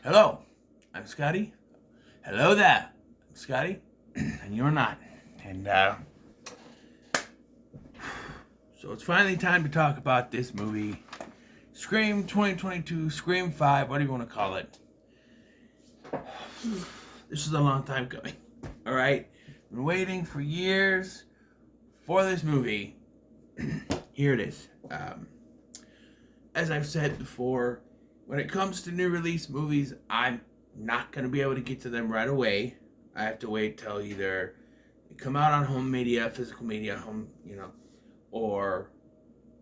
Hello, I'm Scotty. Hello there, I'm Scotty, and you're not. And so it's finally time to talk about this movie, Scream 2022, Scream 5, whatever you want to call it. This is a long time coming. All right, been waiting for years for this movie. Here it is. As I've said before, when it comes to new release movies, I'm not going to be able to get to them right away. I have to wait till either they come out on home media, physical media, or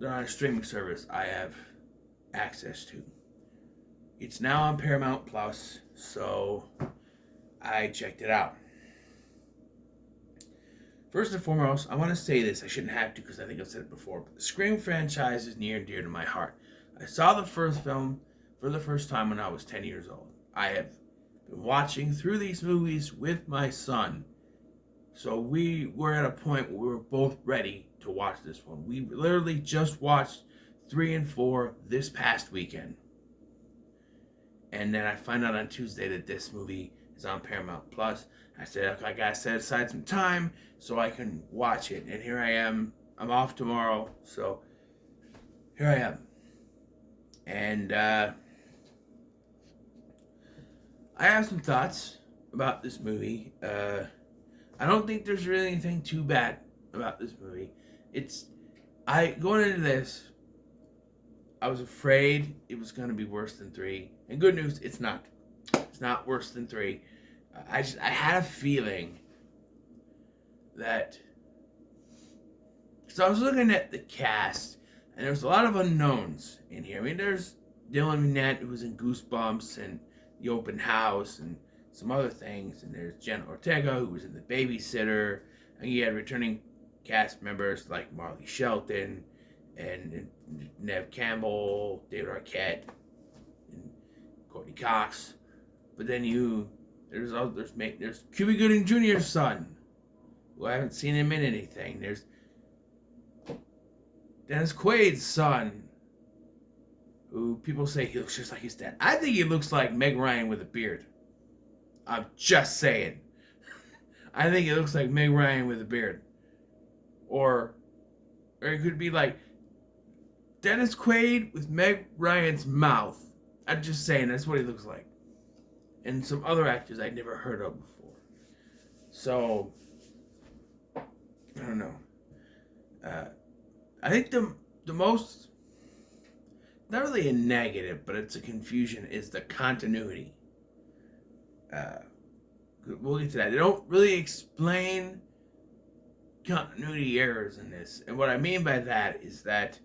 they're on a streaming service I have access to. It's now on Paramount Plus, so I checked it out. First and foremost, I want to say this. I shouldn't have to because I think I've said it before, but the Scream franchise is near and dear to my heart. I saw the first film for the first time when I was 10 years old. I have been watching through these movies with my son. So we were at a point where we were both ready to watch this one. We literally just watched 3 and 4 this past weekend. And then I find out on Tuesday that this movie is on Paramount Plus. I said, okay, I gotta set aside some time so I can watch it. And here I am. I'm off tomorrow, so here I am. And I have some thoughts about this movie. I don't think there's really anything too bad about this movie. Going into this, I was afraid it was going to be worse than 3. And good news, it's not. It's not worse than 3. I had a feeling that, because I was looking at the cast, and there's a lot of unknowns in here. I mean, there's Dylan Minnette, who was in Goosebumps and The Open House and some other things, and there's Jenna Ortega, who was in The Babysitter, and you had returning cast members like Marley Shelton and Neve Campbell, David Arquette, and Courtney Cox. But then there's Cuba Gooding Jr.'s son, who I haven't seen him in anything. There's Dennis Quaid's son, who people say he looks just like his dad. I think he looks like Meg Ryan with a beard. I'm just saying. I think it looks like Meg Ryan with a beard. Or it could be like Dennis Quaid with Meg Ryan's mouth. I'm just saying, that's what he looks like. And some other actors I'd never heard of before. So, I don't know. I think the most, not really a negative, but it's a confusion, is the continuity. We'll get to that. They don't really explain continuity errors in this. And what I mean by that is that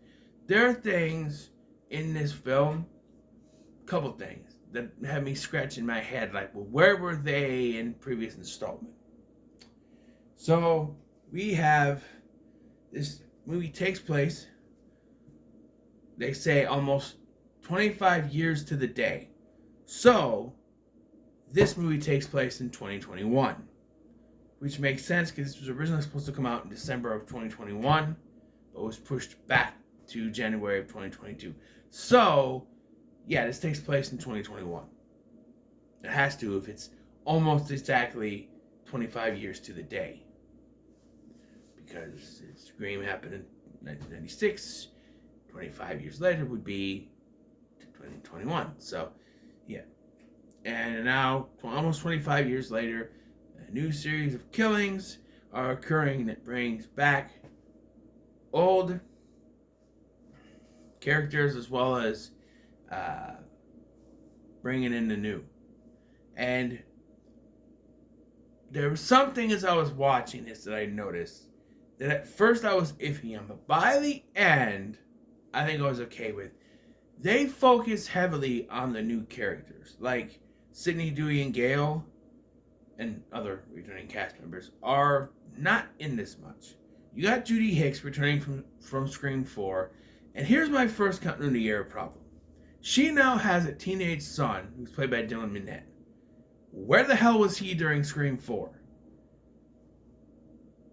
there are things in this film, a couple things, that have me scratching my head like, well, where were they in previous installment? So, we have, this movie takes place, they say, almost 25 years to the day. So, this movie takes place in 2021, which makes sense because this was originally supposed to come out in December of 2021, but was pushed back to January of 2022. So, yeah, this takes place in 2021. It has to if it's almost exactly 25 years to the day. Because Scream happened in 1996, 25 years later would be 2021. So, yeah. And now, almost 25 years later, a new series of killings are occurring that brings back old characters as well as bringing in the new. And there was something as I was watching this that I noticed that at first I was iffy on, but by the end, I think I was okay with. They focus heavily on the new characters, like Sidney, Dewey, and Gale, and other returning cast members are not in this much. You got Judy Hex returning from Scream 4, and here's my first continuity error problem. She now has a teenage son who's played by Dylan Minnette. Where the hell was he during Scream 4?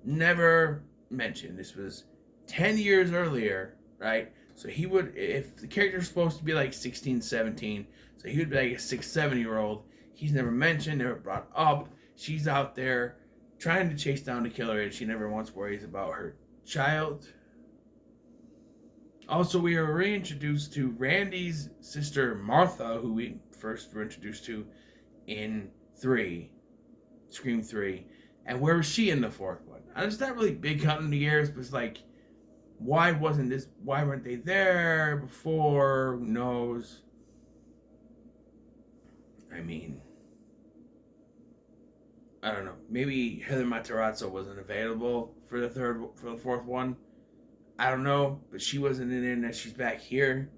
Never mentioned. This was 10 years earlier, right? So he would, if the character's supposed to be like 16, 17, so he would be like a 6, 7-year-old. He's never mentioned, never brought up. She's out there trying to chase down the killer, and she never once worries about her child. Also, we are reintroduced to Randy's sister Martha, who we first were introduced to in Scream 3. And where was she in the fourth one? It's not really big counting the years, but it's like, why weren't they there before? Who knows? I mean, I don't know. Maybe Heather Matarazzo wasn't available for the fourth one. I don't know, but she wasn't in it, and she's back here.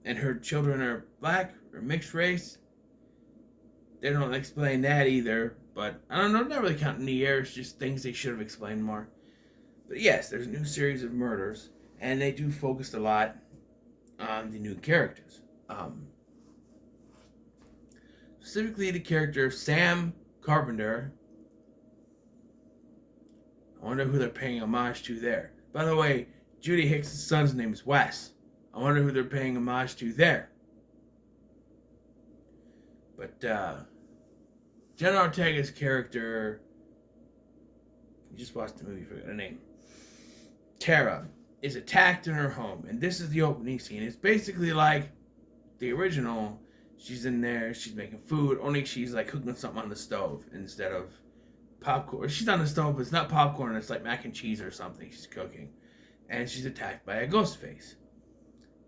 And her children are black or mixed race. They don't explain that either, but I don't know, not really counting the years, just things they should have explained more. But yes, there's a new series of murders, and they do focus a lot on the new characters. Specifically the character Sam Carpenter. I wonder who they're paying homage to there. By the way, Judy Hicks' son's name is Wes. I wonder who they're paying homage to there. But Jenna Ortega's character, you just watched the movie, forgot her name, Tara, is attacked in her home. And this is the opening scene. It's basically like the original. She's in there, she's making food, only she's like cooking something on the stove instead of popcorn. She's on the stove, but it's not popcorn, it's like mac and cheese or something she's cooking. And she's attacked by a ghost face.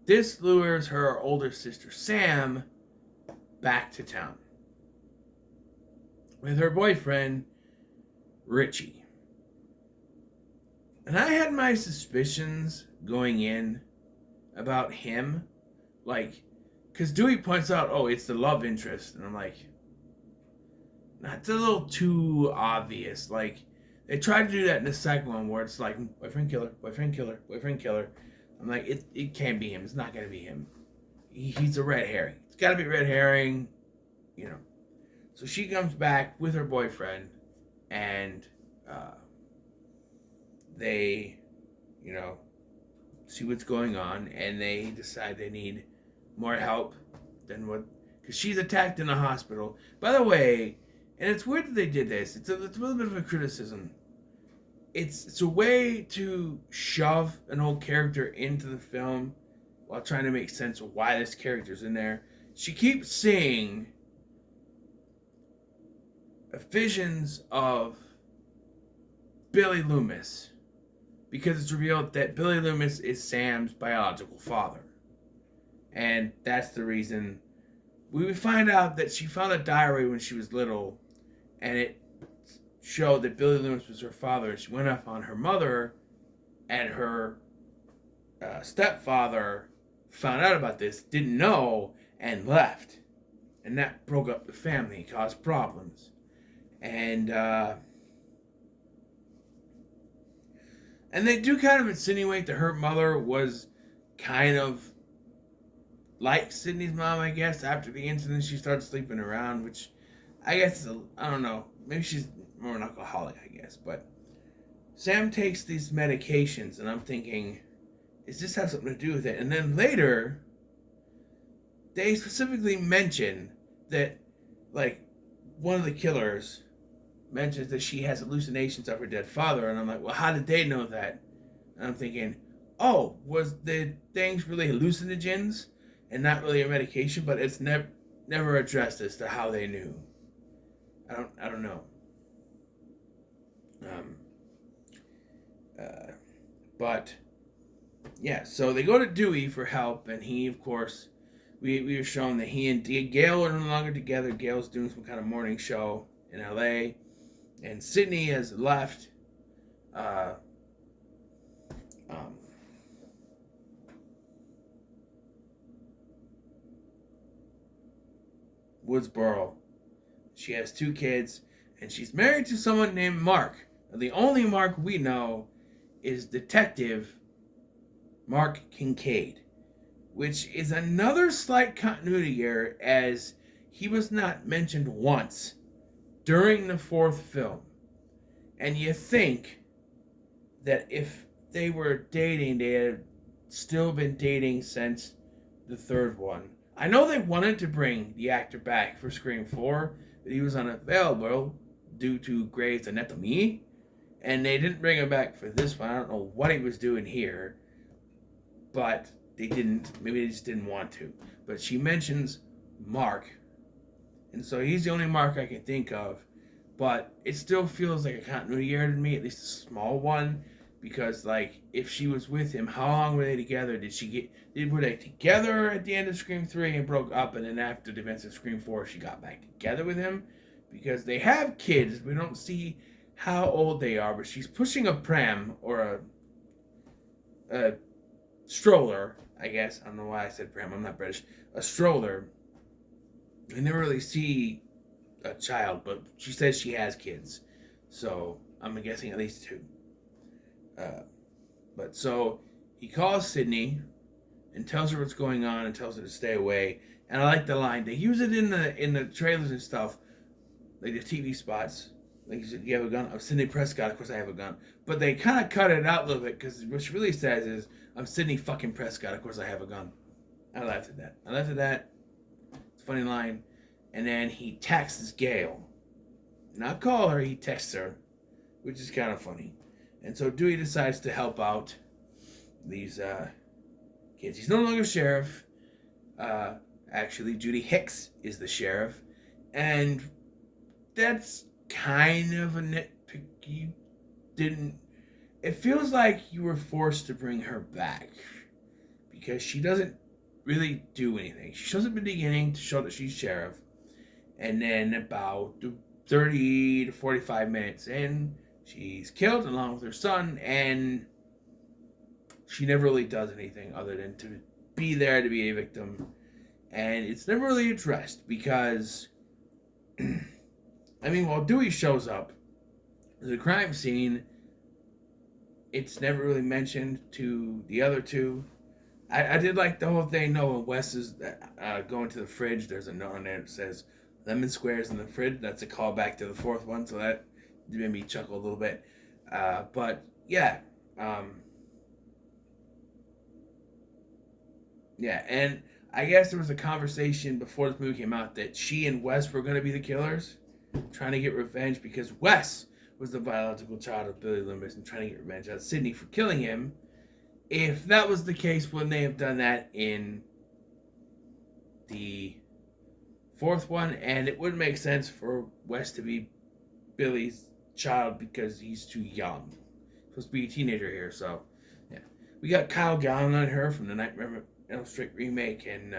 This lures her older sister Sam back to town with her boyfriend Richie. And I had my suspicions going in about him, like, because Dewey points out, oh, it's the love interest, and I'm like, that's a little too obvious. Like, they tried to do that in the second one where it's like boyfriend killer, boyfriend killer, boyfriend killer. I'm like, it can't be him. It's not gonna be him. He's a red herring. It's got to be red herring, you know. So she comes back with her boyfriend, and they, you know, see what's going on, and they decide they need more help than what, because she's attacked in a hospital. By the way, and it's weird that they did this. It's a little bit of a criticism. It's a way to shove an old character into the film while trying to make sense of why this character's in there. She keeps seeing visions of Billy Loomis, because it's revealed that Billy Loomis is Sam's biological father. And that's the reason we find out that she found a diary when she was little, and it showed that Billy Loomis was her father. She went up on her mother, and her stepfather found out about this, didn't know, and left. And that broke up the family, caused problems. And they do kind of insinuate that her mother was kind of like Sydney's mom, I guess. After the incident, she started sleeping around, which I guess, I don't know. Maybe she's more an alcoholic, I guess. But Sam takes these medications, and I'm thinking, does this have something to do with it? And then later, they specifically mention that, like, one of the killers mentions that she has hallucinations of her dead father. And I'm like, well, how did they know that? And I'm thinking, oh, was the things really hallucinogens and not really a medication? But it's never addressed as to how they knew. I don't know. But yeah, so they go to Dewey for help, and he, of course, we were shown that he and Gail are no longer together. Gail's doing some kind of morning show in LA, and Sydney has left Woodsboro. She has 2 kids, and she's married to someone named Mark. Now, the only Mark we know is Detective Mark Kincaid, which is another slight continuity error, as he was not mentioned once during the 4th film. And you think that if they were dating. They had still been dating since the third one. I know they wanted to bring the actor back for Scream 4, but he was unavailable due to Grey's Anatomy, and they didn't bring him back for this one. I don't know what he was doing here, but they didn't. Maybe they just didn't want to. But she mentions Mark, and so he's the only Mark I can think of. But it still feels like a continuity error to me, at least a small one, because like if she was with him, how long were they together? Were they together at the end of Scream 3 and broke up, and then after the events of Scream 4 she got back together with him? Because they have kids. We don't see how old they are, but she's pushing a pram or a stroller, I guess. I don't know why I said pram, I'm not British. A stroller. We never really see a child, but she says she has kids. So I'm guessing at least 2. But so he calls Sydney and tells her what's going on and tells her to stay away. And I like the line. They use it in the trailers and stuff, like the TV spots. Like, you have a gun? I'm Sidney Prescott. Of course I have a gun. But they kind of cut it out a little bit, because what she really says is, I'm Sidney fucking Prescott. Of course I have a gun. I laughed at that. It's a funny line. And then he texts Gail. Not call her, he texts her, which is kind of funny. And so Dewey decides to help out these kids. He's no longer sheriff. Actually, Judy Hex is the sheriff. And that's kind of a nitpick. It feels like you were forced to bring her back, because she doesn't really do anything. She shows up in the beginning to show that she's sheriff, and then about 30 to 45 minutes in, she's killed along with her son, and she never really does anything other than to be there to be a victim. And it's never really addressed, because I mean, while Dewey shows up, the crime scene, it's never really mentioned to the other two. I did like the whole thing. No, when Wes is going to the fridge, there's a note on there that says lemon squares in the fridge. That's a callback to the fourth one, so that made me chuckle a little bit. But yeah, yeah, and I guess there was a conversation before this movie came out that she and Wes were going to be the killers, trying to get revenge, because Wes was the biological child of Billy Loomis and trying to get revenge on Sidney for killing him. If that was the case, wouldn't they have done that in the fourth one? And it wouldn't make sense for Wes to be Billy's child, because he's too young. He's supposed to be a teenager here, so yeah. We got Kyle Gallen on her from the Nightmare on Elm Street remake and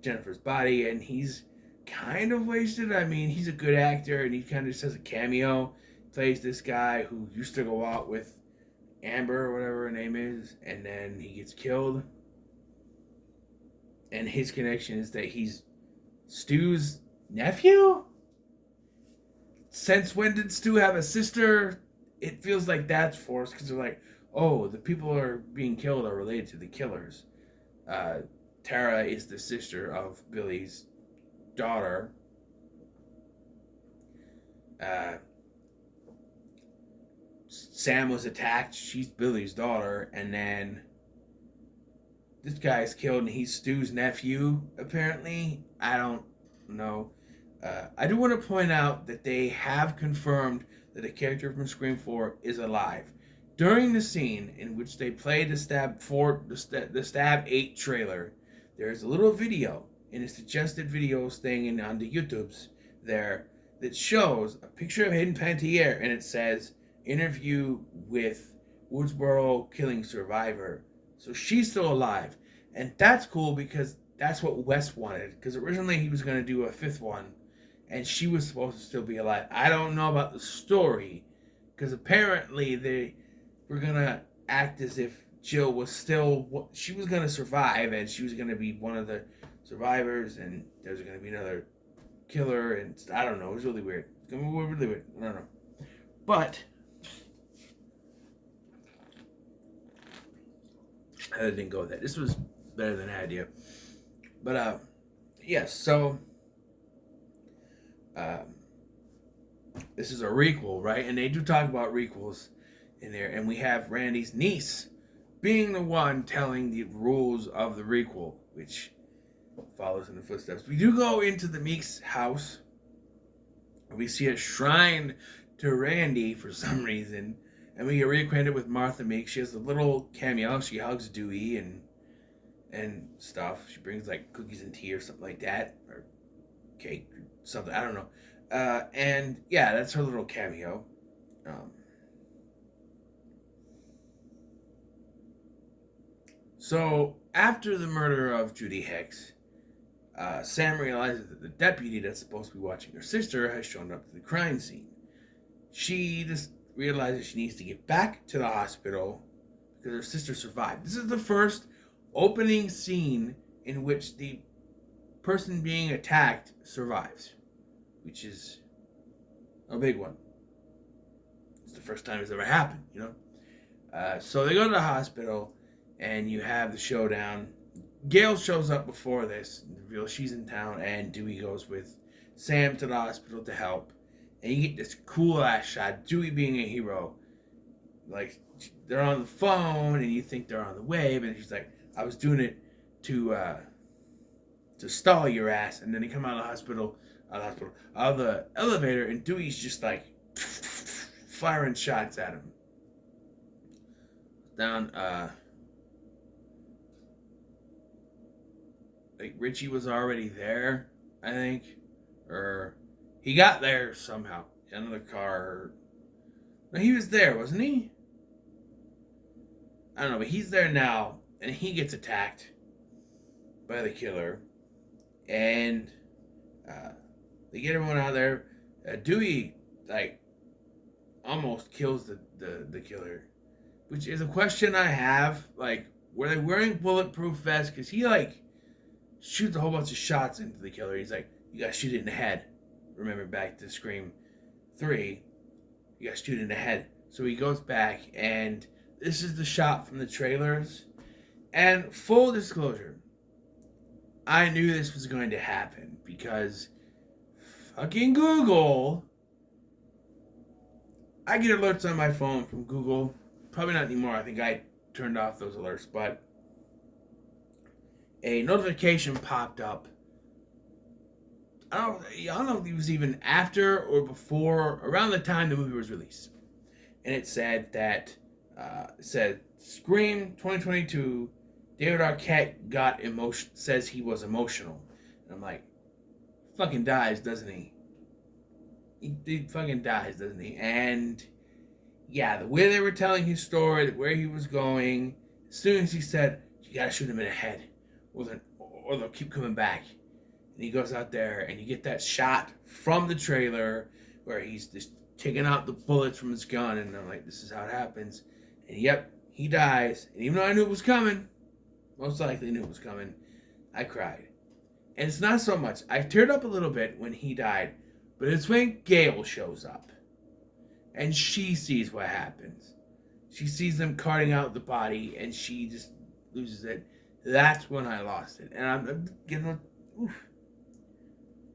Jennifer's Body, and he's kind of wasted. I mean, he's a good actor, and he kind of just has a cameo. Plays this guy who used to go out with Amber or whatever her name is, and then he gets killed. And his connection is that he's Stu's nephew? Since when did Stu have a sister? It feels like that's forced, because they're like, oh, the people who are being killed are related to the killers. Tara is the sister of Billy's daughter. Sam was attacked. She's Billy's daughter. And then this guy's killed, and he's Stu's nephew, apparently. I don't know. I do want to point out that they have confirmed that a character from Scream 4 is alive. During the scene in which they play the Stab 8 trailer, there's a little video in a suggested videos thing on the YouTubes there that shows a picture of Hayden Panettiere, and it says interview with Woodsboro killing survivor. So she's still alive, and that's cool, because that's what Wes wanted, because originally he was going to do a fifth one and she was supposed to still be alive. I don't know about the story, because apparently they were going to act as if Jill was still, she was going to survive, and she was going to be one of the survivors, and there was going to be another killer, and I don't know. It was really weird. It's going to be really weird. I don't know. But I didn't go with that. This was better than I idea. But yes, so this is a requel, right? And they do talk about requels in there, and we have Randy's niece being the one telling the rules of the requel, which follows in the footsteps. We do go into the Meeks' house. We see a shrine to Randy for some reason, and we get reacquainted with Martha Meeks. She has a little cameo. She hugs Dewey and stuff. She brings like cookies and tea or something like that, or cake or something. I don't know. And yeah, that's her little cameo. So after the murder of Judy Hex, Sam realizes that the deputy that's supposed to be watching her sister has shown up to the crime scene. She just realizes she needs to get back to the hospital because her sister survived. This is the first opening scene in which the person being attacked survives, which is a big one. It's the first time it's ever happened, you know? So they go to the hospital, and you have the showdown. Gail shows up before this, reveals she's in town, and Dewey goes with Sam to the hospital to help. And you get this cool ass shot, Dewey being a hero. Like, they're on the phone, and you think they're on the way, but she's like, I was doing it to stall your ass. And then they come out of the elevator, and Dewey's just like firing shots at him. Down, like Richie was already there, I think, or he got there somehow in another car. No, he was there, wasn't he? I don't know, but he's there now, and he gets attacked by the killer, and they get everyone out of there. Dewey like almost kills the killer, which is a question I have. Like, were they wearing bulletproof vests? Because he like shoots a whole bunch of shots into the killer. He's like, you gotta shoot it in the head. Remember back to Scream 3, you gotta shoot it in the head. So he goes back, and this is the shot from the trailers. And full disclosure, I knew this was going to happen because fucking Google. I get alerts on my phone from Google. Probably not anymore. I think I turned off those alerts, but a notification popped up. I don't know if it was even after or before, around the time the movie was released. And it said that, Scream 2022, David Arquette says he was emotional. And I'm like, fucking dies, doesn't he? He fucking dies, doesn't he? And yeah, the way they were telling his story, where he was going, as soon as he said, you gotta shoot him in the head, or they'll keep coming back. And he goes out there, and you get that shot from the trailer where he's just taking out the bullets from his gun, and I'm like, this is how it happens. And yep, he dies. And even though I knew it was coming, most likely knew it was coming, I cried. And it's not so much. I teared up a little bit when he died, but it's when Gail shows up. And she sees what happens. She sees them carting out the body, and she just loses it. That's when I lost it. And I'm getting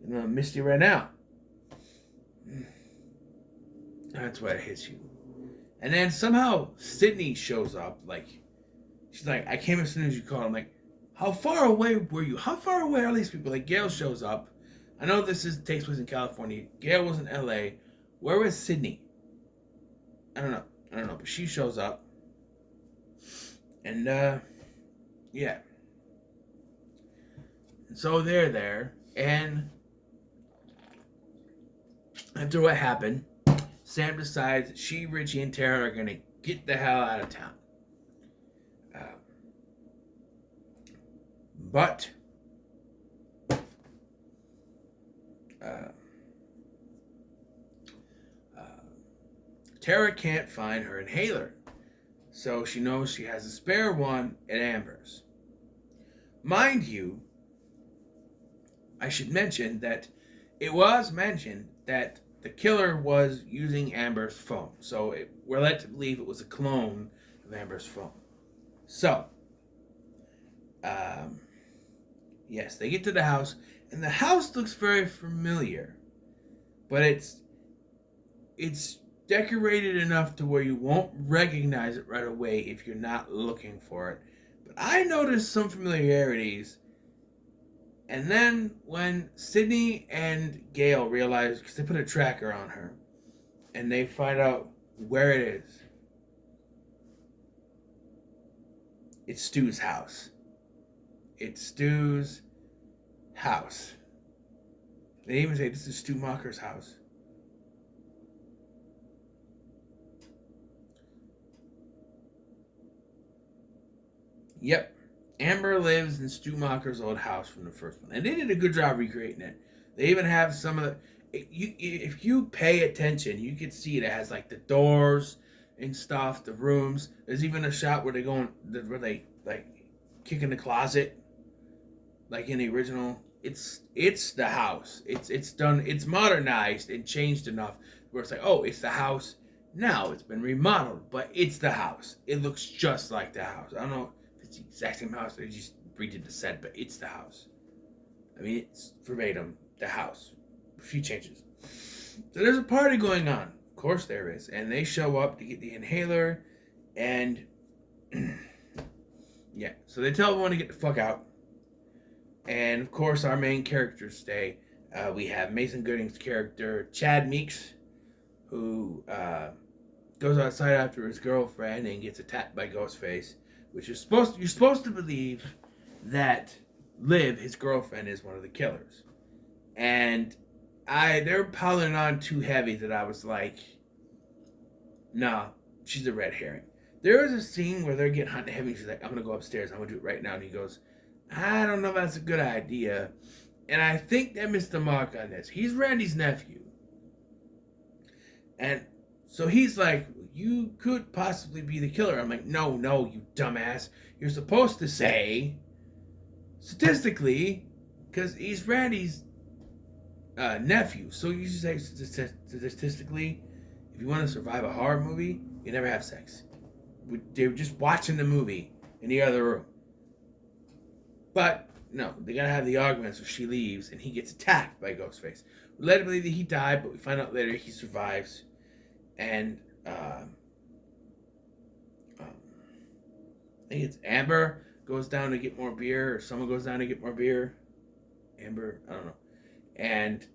misty right now. That's why it hits you. And then somehow Sydney shows up. Like, she's like, I came as soon as you called. I'm like, how far away were you? How far away are these people? Like, Gail shows up. I know this takes place in California. Gail was in LA. Where was Sydney? I don't know. But she shows up. And, yeah. And so they're there. And after what happened, Sam decides that she, Richie, and Tara are going to get the hell out of town. But Tara can't find her inhaler, so she knows she has a spare one at Amber's. Mind you, I should mention that it was mentioned that the killer was using Amber's phone, so we're led to believe it was a clone of Amber's phone. So, yes, they get to the house, and the house looks very familiar, but it's decorated enough to where you won't recognize it right away if you're not looking for it. But I noticed some familiarities. And then when Sydney and Gail realize, because they put a tracker on her, and they find out where it is, it's Stu's house. It's Stu's house. They even say this is Stu Macher's house. Yep. Amber lives in Stu Macher's old house from the first one. And they did a good job recreating it. They even have some of the... If you pay attention, you can see it has like the doors and stuff, the rooms. There's even a shot where they go in, where they like kick in the closet, like in the original. It's the house. It's done. It's modernized and changed enough where it's like, oh, it's the house. Now it's been remodeled, but it's the house. It looks just like the house. I don't know if it's the exact same house. They just redid the set, but it's the house. I mean, it's verbatim the house. A few changes. So there's a party going on. Of course there is. And they show up to get the inhaler. And yeah. So they tell everyone to get the fuck out. And of course our main characters stay. We have Mason Gooding's character, Chad Meeks, who goes outside after his girlfriend and gets attacked by Ghostface. Which is you're supposed to believe that Liv, his girlfriend, is one of the killers. And they were piling on too heavy that I was like, nah, she's a red herring. There was a scene where they're getting hot and heavy. She's like, I'm going to go upstairs. I'm going to do it right now. And he goes, I don't know if that's a good idea. And I think they missed the mark on this. He's Randy's nephew. And so he's like, you could possibly be the killer. I'm like, no, you dumbass. You're supposed to say, statistically, because he's Randy's nephew. So you should say statistically, if you want to survive a horror movie, you never have sex. They were just watching the movie in the other room. But no, they gotta have the argument, so she leaves and he gets attacked by Ghostface. We let him believe that he died, but we find out later he survives. And I think it's Amber goes down to get more beer, or someone goes down to get more beer. Amber, I don't know. And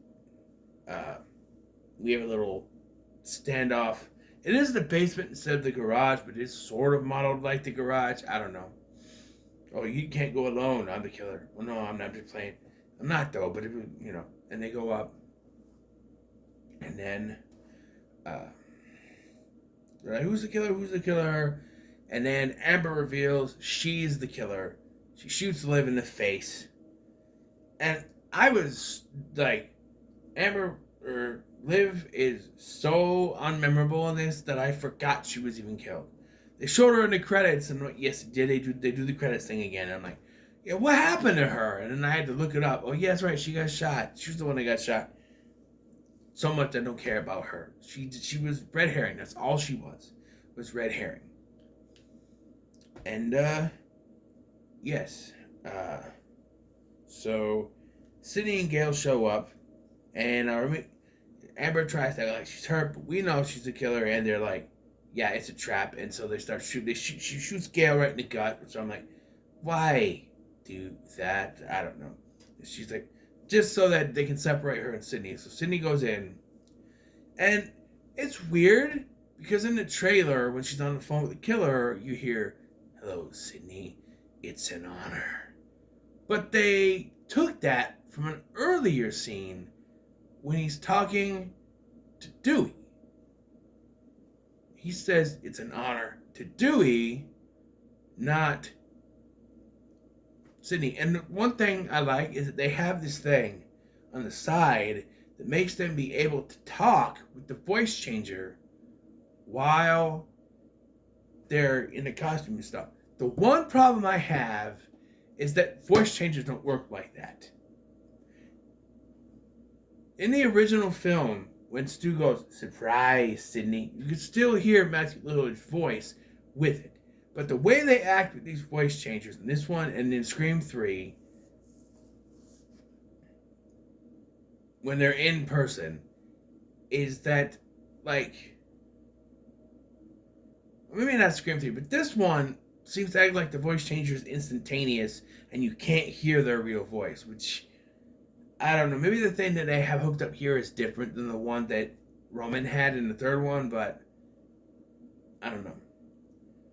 we have a little standoff. It is the basement instead of the garage, but it's sort of modeled like the garage. I don't know. Oh, you can't go alone. I'm the killer. Well, no, I'm not just playing. I'm not, though, but, and they go up. And then, they're like, who's the killer? Who's the killer? And then Amber reveals she's the killer. She shoots Liv in the face. And I was like, Liv is so unmemorable in this that I forgot she was even killed. They showed her in the credits, and yes, they do the credits thing again. And I'm like, yeah, what happened to her? And then I had to look it up. Oh, yeah, that's right, she got shot. She was the one that got shot. So much I don't care about her. She was red herring. That's all she was red herring. And, yes. So, Sydney and Gail show up, and Amber tries to act like she's hurt, but we know she's the killer, and they're like, yeah, it's a trap. And so they start shooting. She shoots Gail right in the gut. So I'm like, why do that? I don't know. She's like, just so that they can separate her and Sydney. So Sydney goes in. And it's weird because in the trailer, when she's on the phone with the killer, you hear, hello, Sydney. It's an honor. But they took that from an earlier scene when he's talking to Dewey. He says it's an honor to Dewey, not Sydney. And one thing I like is that they have this thing on the side that makes them be able to talk with the voice changer while they're in the costume and stuff. The one problem I have is that voice changers don't work like that. In the original film, when Stu goes, surprise, Sydney, you can still hear Matthew Lillard's voice with it. But the way they act with these voice changers in this one and in Scream 3, when they're in person, is that, like, maybe not Scream 3, but this one seems to act like the voice changer is instantaneous and you can't hear their real voice, which, I don't know. Maybe the thing that they have hooked up here is different than the one that Roman had in the third one, but I don't know.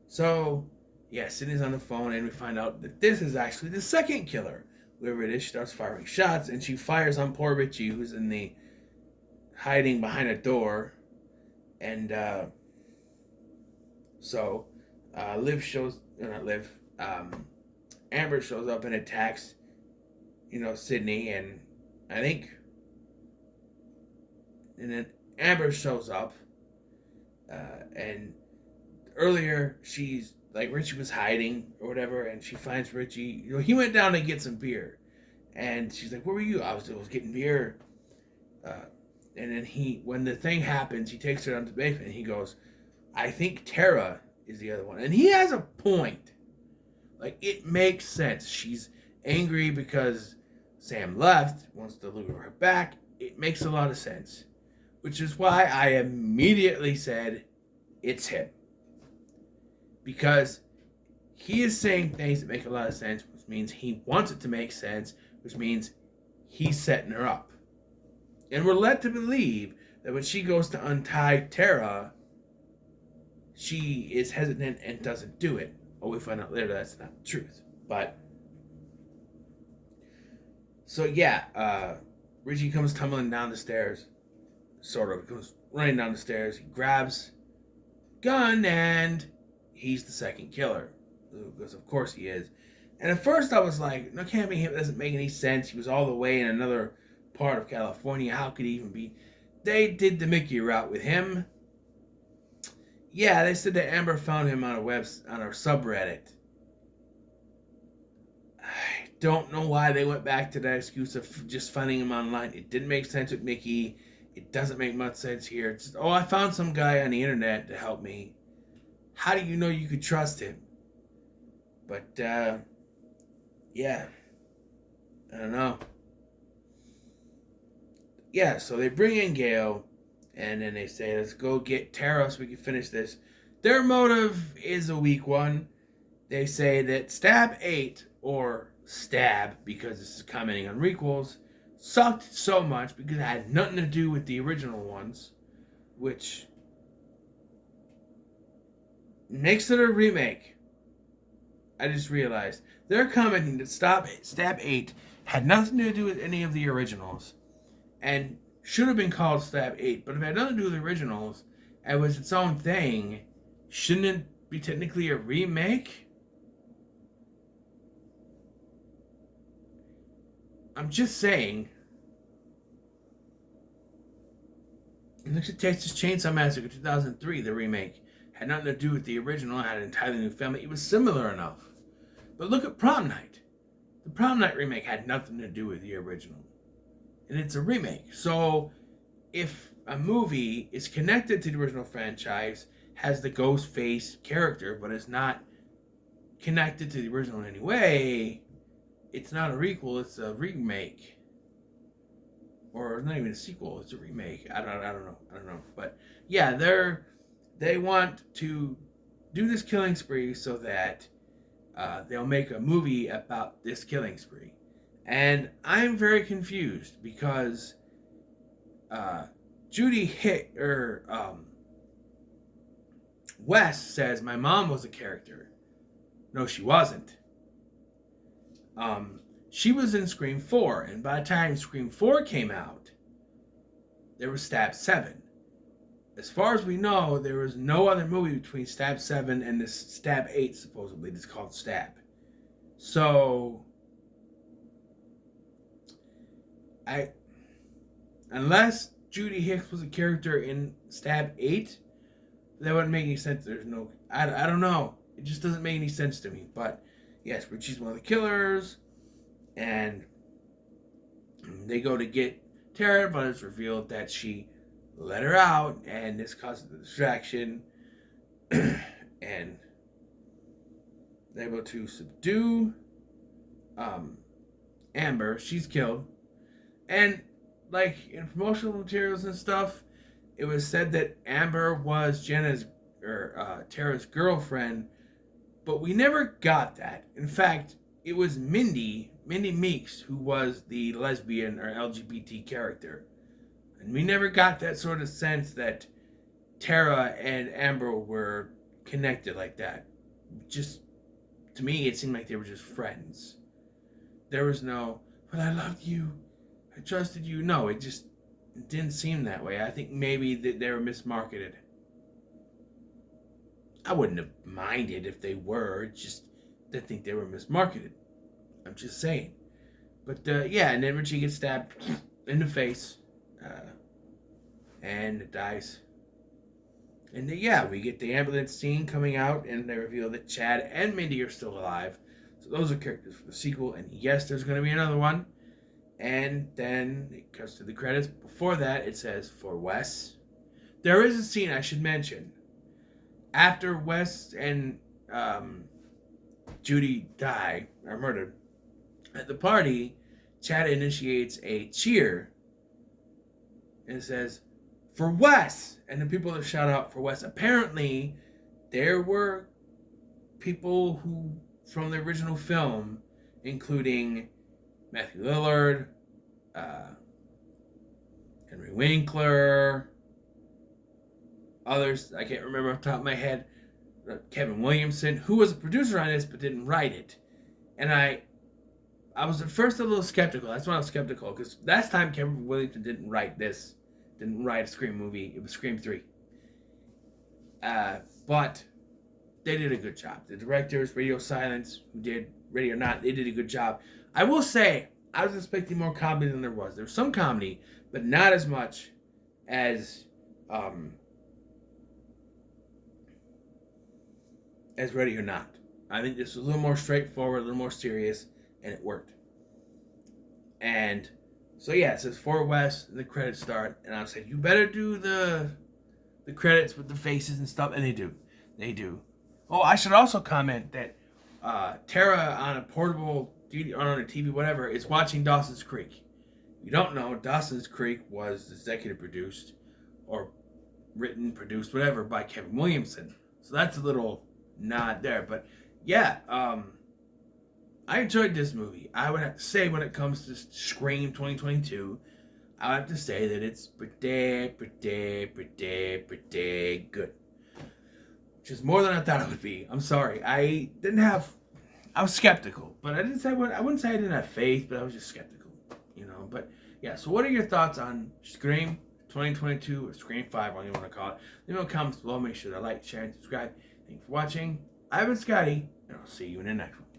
So, yeah, Sydney's on the phone and we find out that this is actually the second killer. Whoever it is, she starts firing shots and she fires on poor Richie, who's in the hiding behind a door. And Liv shows, not Liv, Amber shows up and attacks, Sydney, and and then Amber shows up, and earlier she's like, Richie was hiding or whatever, and she finds Richie. He went down to get some beer, and she's like, "Where were you?" I was getting beer. And then when the thing happens, he takes her down to the basement, and he goes, "I think Tara is the other one," and he has a point. Like, it makes sense. She's angry because Sam left, wants to lure her back. It makes a lot of sense, which is why I immediately said it's him. Because he is saying things that make a lot of sense, which means he wants it to make sense, which means he's setting her up. And we're led to believe that when she goes to untie Tara, she is hesitant and doesn't do it. Oh, we find out later that's not the truth. But, so yeah, Richie comes tumbling down the stairs. Sort of. He goes running down the stairs. He grabs a gun and he's the second killer. Because of course he is. And at first I was like, no, can't be him. It doesn't make any sense. He was all the way in another part of California. How could he even be? They did the Mickey route with him. Yeah, they said that Amber found him on a subreddit. I don't know why they went back to that excuse of just finding him online. It didn't make sense with Mickey. It doesn't make much sense here. It's just, I found some guy on the internet to help me. How do you know you could trust him? But, yeah. I don't know. Yeah, so they bring in Gail, and then they say, let's go get Tara so we can finish this. Their motive is a weak one. They say that Stab 8, or Stab, because this is commenting on requels, sucked so much because it had nothing to do with the original ones, which makes it a remake. I just realized. They're commenting that Stab 8 had nothing to do with any of the originals, and should have been called Stab 8, but if it had nothing to do with the originals, and was its own thing, shouldn't it be technically a remake? I'm just saying. Look at Texas Chainsaw Massacre 2003, the remake. Had nothing to do with the original, had an entirely new family. It was similar enough. But look at Prom Night. The Prom Night remake had nothing to do with the original. And it's a remake. So, if a movie is connected to the original franchise, has the ghost face character, but is not connected to the original in any way, it's not a requel, it's a remake. Or not even a sequel, it's a remake. I don't know. But yeah, they want to do this killing spree so that they'll make a movie about this killing spree. And I'm very confused because Judy Hex, Wes says my mom was a character. No, she wasn't. She was in Scream 4, and by the time Scream 4 came out, there was Stab 7. As far as we know, there was no other movie between Stab 7 and this Stab 8, supposedly. It's called Stab. So, unless Judy Hicks was a character in Stab 8, that wouldn't make any sense. I don't know. It just doesn't make any sense to me. But, yes, Richie's one of the killers. And they go to get Tara, but it's revealed that she let her out, and this causes the distraction. And they're able to subdue Amber. She's killed. And, like, in promotional materials and stuff, it was said that Amber was or Tara's girlfriend, but we never got that. In fact, it was Mindy Meeks, who was the lesbian or LGBT character. And we never got that sort of sense that Tara and Amber were connected like that. Just, to me, it seemed like they were just friends. There was no, but I loved you, I trusted you. No, it didn't seem that way. I think maybe they were mismarketed. I wouldn't have minded if they were. It's just, I think they were mismarketed. I'm just saying. But yeah, and then Richie gets stabbed in the face, and dies. And yeah, we get the ambulance scene coming out, and they reveal that Chad and Mindy are still alive. So those are characters for the sequel, and yes, there's going to be another one. And then it goes to the credits. Before that, it says, for Wes. There is a scene I should mention. After Wes and Judy die, are murdered, at the party, Chad initiates a cheer and says, for Wes! And the people that shout out for Wes. Apparently, there were people who, from the original film, including Matthew Lillard, Henry Winkler, others, I can't remember off the top of my head, Kevin Williamson, who was a producer on this but didn't write it. And I was at first a little skeptical. That's why I was skeptical, because last time Kevin Williamson didn't write this, didn't write a Scream movie. It was Scream 3. But they did a good job. The directors, Radio Silence, who did Ready or Not, they did a good job. I will say, I was expecting more comedy than there was. There was some comedy, but not as much as Ready or Not. I think this was a little more straightforward, a little more serious, and it worked. And so yeah, it says for West, and the credits start, and I said, you better do the credits with the faces and stuff, and they do. They do. Oh, I should also comment that Tara on a portable or on a TV, whatever, is watching Dawson's Creek. If you don't know, Dawson's Creek was executive produced, or written, produced, whatever, by Kevin Williamson. So that's a little nod there. But yeah, I enjoyed this movie. I would have to say, when it comes to Scream 2022, I would have to say that it's pretty good. Which is more than I thought it would be. I'm sorry. I was skeptical. But I wouldn't say I didn't have faith, but I was just skeptical. But yeah, so what are your thoughts on Scream 2022 or Scream 5, whatever you want to call it? Leave me in the comments below. Make sure to like, share, and subscribe. Thanks for watching. I've been Scotty, and I'll see you in the next one.